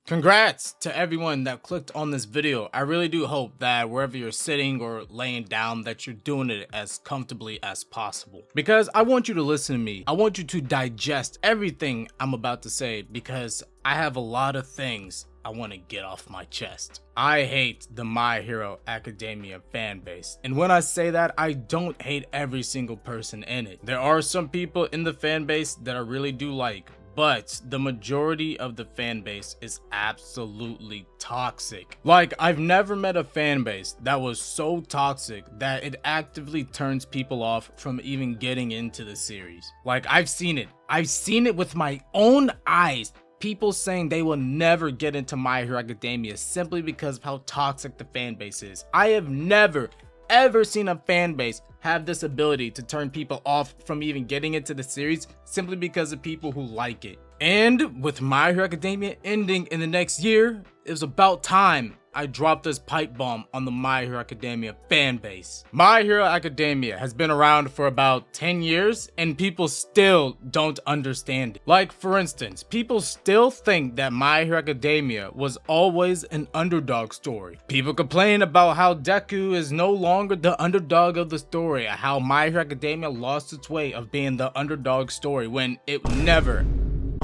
Congrats to everyone that clicked on this video. I really do hope that wherever you're sitting or laying down that you're doing it as comfortably as possible. Because I want you to listen to me. I want you to digest everything I'm about to say because I have a lot of things I want to get off my chest. I hate the My Hero Academia fan base. And when I say that, I don't hate every single person in it. There are some people in the fan base that I really do like, but the majority of the fan base is absolutely toxic. Like, I've never met a fan base that was so toxic that it actively turns people off from even getting into the series. Like, I've seen it. I've seen it with my own eyes. People saying they will never get into My Hero Academia simply because of how toxic the fan base is. I have never ever seen a fan base have this ability to turn people off from even getting into the series simply because of people who like it. And with My Hero Academia ending in the next year, it was about time I dropped this pipe bomb on the My Hero Academia fan base. My Hero Academia has been around for about 10 years and people still don't understand it. Like, for instance, people still think that My Hero Academia was always an underdog story. People complain about how Deku is no longer the underdog of the story, how My Hero Academia lost its way of being the underdog story when it never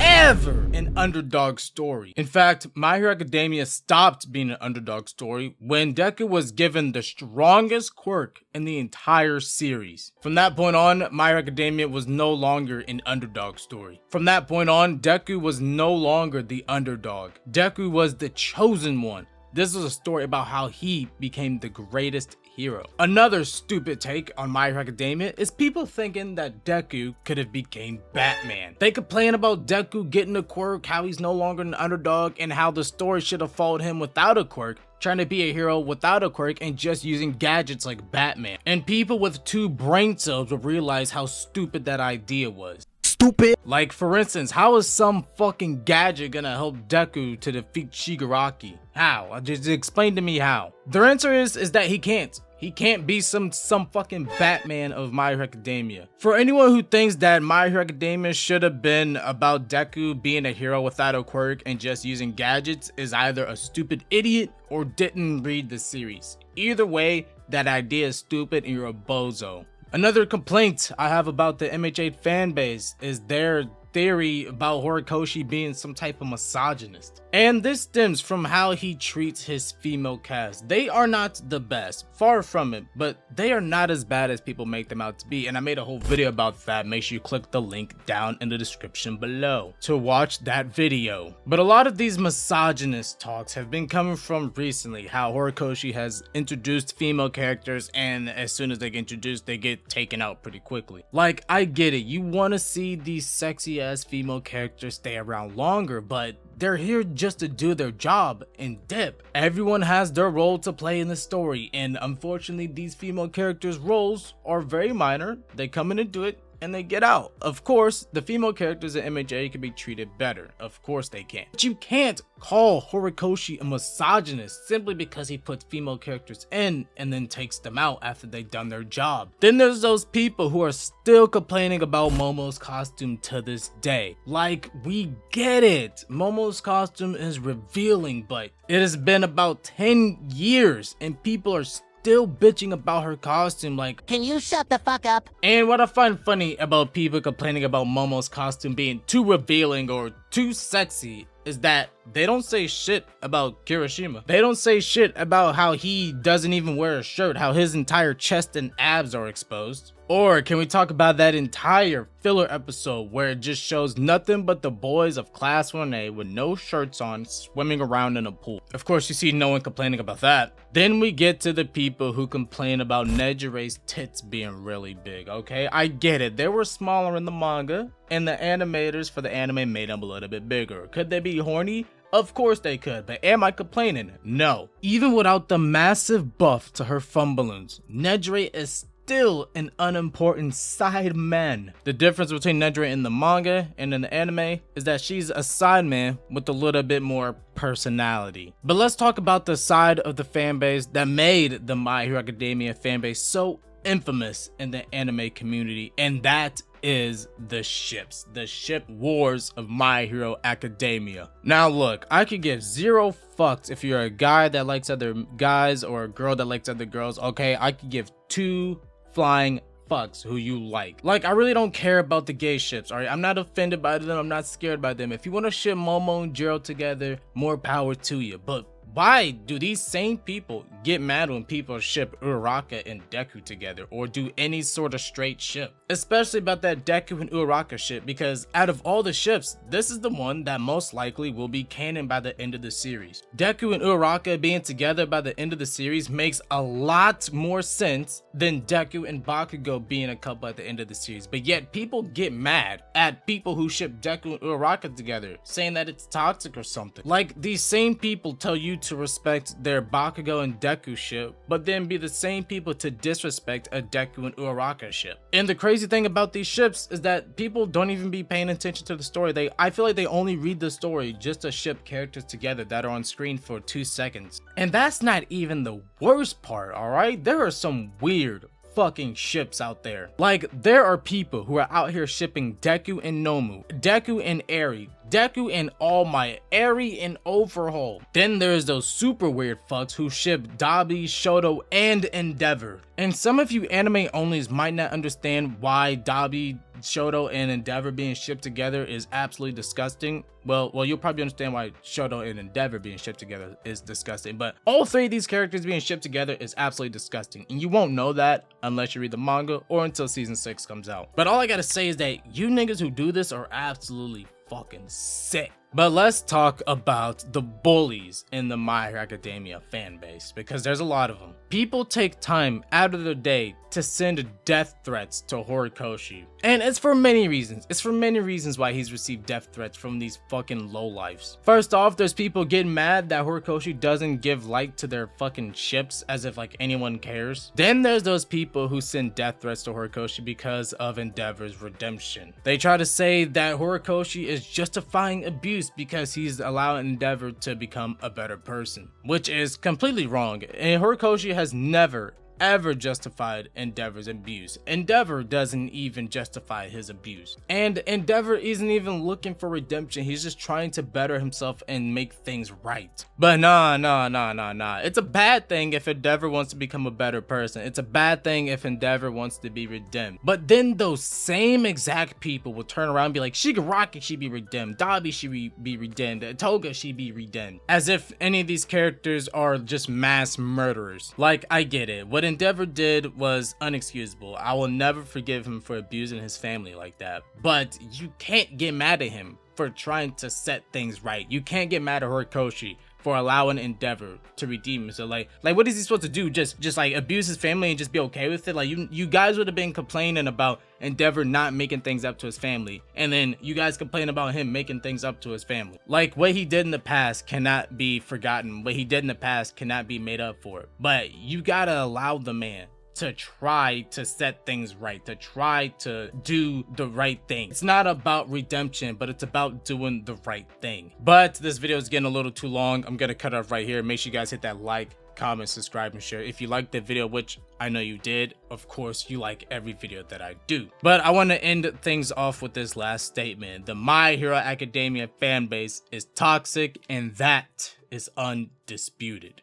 ever an underdog story. In fact, My Hero Academia stopped being an underdog story when Deku was given the strongest quirk in the entire series. From that point on, My Hero Academia was no longer an underdog story. From that point on, Deku was no longer the underdog. Deku was the chosen one. This was a story about how he became the greatest hero. Another stupid take on My Hero Academia is people thinking that Deku could have became Batman. They complain about Deku getting a quirk, how he's no longer an underdog, and how the story should have followed him without a quirk, trying to be a hero without a quirk and just using gadgets like Batman. And people with 2 brain cells will realize how stupid that idea was. Stupid. Like, for instance, how is some fucking gadget gonna help Deku to defeat Shigaraki? How? Just explain to me how. Their answer is that he can't. He can't be some fucking Batman of My Hero Academia. For anyone who thinks that My Hero Academia should have been about Deku being a hero without a quirk and just using gadgets is either a stupid idiot or didn't read the series. Either way, that idea is stupid and you're a bozo. Another complaint I have about the MH8 fan base is their theory about Horikoshi being some type of misogynist. And this stems from how he treats his female cast. They are not the best, far from it, but they are not as bad as people make them out to be. And I made a whole video about that. Make sure you click the link down in the description below to watch that video. But a lot of these misogynist talks have been coming from recently, how Horikoshi has introduced female characters and as soon as they get introduced, they get taken out pretty quickly. Like, I get it. You want to see these sexy ass female characters stay around longer, but they're here just to do their job and dip. Everyone has their role to play in the story, and unfortunately these female characters' roles are very minor. They come in and do it and they get out. Of course, the female characters in MHA can be treated better. Of course they can. But you can't call Horikoshi a misogynist simply because he puts female characters in and then takes them out after they've done their job. Then there's those people who are still complaining about Momo's costume to this day. Like, we get it. Momo's costume is revealing, but it has been about 10 years and people are still bitching about her costume. Like, can you shut the fuck up? And what I find funny about people complaining about Momo's costume being too revealing or too sexy is that they don't say shit about Kirishima. They don't say shit about how he doesn't even wear a shirt, how his entire chest and abs are exposed. Or can we talk about that entire filler episode where it just shows nothing but the boys of Class 1A with no shirts on swimming around in a pool? Of course, you see no one complaining about that. Then we get to the people who complain about Nejire's tits being really big, okay? I get it. They were smaller in the manga and the animators for the anime made them a little bit bigger. Could they be horny? Of course they could, but am I complaining? No. Even without the massive buff to her fun balloons, Nejire is still an unimportant side man. The difference between Nejire in the manga and in the anime is that she's a side man with a little bit more personality. But let's talk about the side of the fanbase that made the My Hero Academia fanbase so infamous in the anime community, and that is the ships, the ship wars of My Hero Academia. Now look, I could give zero fucks if you're a guy that likes other guys or a girl that likes other girls. Okay, I could give two flying fucks who you like. Like, I really don't care about the gay ships, alright? I'm not offended by them, I'm not scared by them. If you want to ship Momo and Jiro together, more power to you. But why do these same people get mad when people ship Uraraka and Deku together, or do any sort of straight ship? Especially about that Deku and Uraraka ship, because out of all the ships, this is the one that most likely will be canon by the end of the series. Deku and Uraraka being together by the end of the series makes a lot more sense than Deku and Bakugo being a couple at the end of the series. But yet people get mad at people who ship Deku and Uraraka together, saying that it's toxic or something. Like, these same people tell you to respect their Bakugo and Deku ship, but then be the same people to disrespect a Deku and Uraraka ship. And the crazy thing about these ships is that people don't even be paying attention to the story. I feel like they only read the story just to ship characters together that are on screen for 2 seconds. And that's not even the worst part, alright? There are some weird fucking ships out there. Like, there are people who are out here shipping Deku and Nomu, Deku and Eri, Deku and All Might, Eri and Overhaul. Then there's those super weird fucks who ship Dabi, Shoto, and Endeavor. And some of you anime onlys might not understand why Dabi, Shoto, and Endeavor being shipped together is absolutely disgusting. Well, you'll probably understand why Shoto and Endeavor being shipped together is disgusting, but all three of these characters being shipped together is absolutely disgusting, and you won't know that unless you read the manga or until season 6 comes out. But all I gotta say is that you niggas who do this are absolutely fucking sick. But let's talk about the bullies in the My Hero Academia fan base, because there's a lot of them. People take time out of their day to send death threats to Horikoshi. And it's for many reasons. It's for many reasons why he's received death threats from these fucking lowlifes. First off, there's people getting mad that Horikoshi doesn't give light to their fucking ships, as if like anyone cares. Then there's those people who send death threats to Horikoshi because of Endeavor's redemption. They try to say that Horikoshi is justifying abuse because he's allowing Endeavor to become a better person, which is completely wrong. And Horikoshi has never ever justified Endeavor's abuse. Endeavor doesn't even justify his abuse. And Endeavor isn't even looking for redemption. He's just trying to better himself and make things right. But nah. It's a bad thing if Endeavor wants to become a better person. It's a bad thing if Endeavor wants to be redeemed. But then those same exact people will turn around and be like, Shigaraki should be redeemed, Dabi should be redeemed, Toga should be redeemed. As if any of these characters are just mass murderers. Like, I get it. What Endeavor did was unexcusable. I will never forgive him for abusing his family like that. But you can't get mad at him for trying to set things right. You can't get mad at Horikoshi for allowing Endeavor to redeem him. So like what is he supposed to do? Just like abuse his family and just be okay with it? Like, you guys would have been complaining about Endeavor not making things up to his family, and then you guys complain about him making things up to his family. Like, what he did in the past cannot be forgotten. What he did in the past cannot be made up for. But you gotta allow the man to try to set things right, to try to do the right thing. It's not about redemption, but it's about doing the right thing. But this video is getting a little too long. I'm gonna cut off right here. Make sure you guys hit that like, comment, subscribe, and share. If you liked the video, which I know you did, of course you like every video that I do. But I want to end things off with this last statement. The My Hero Academia fan base is toxic, and that is undisputed.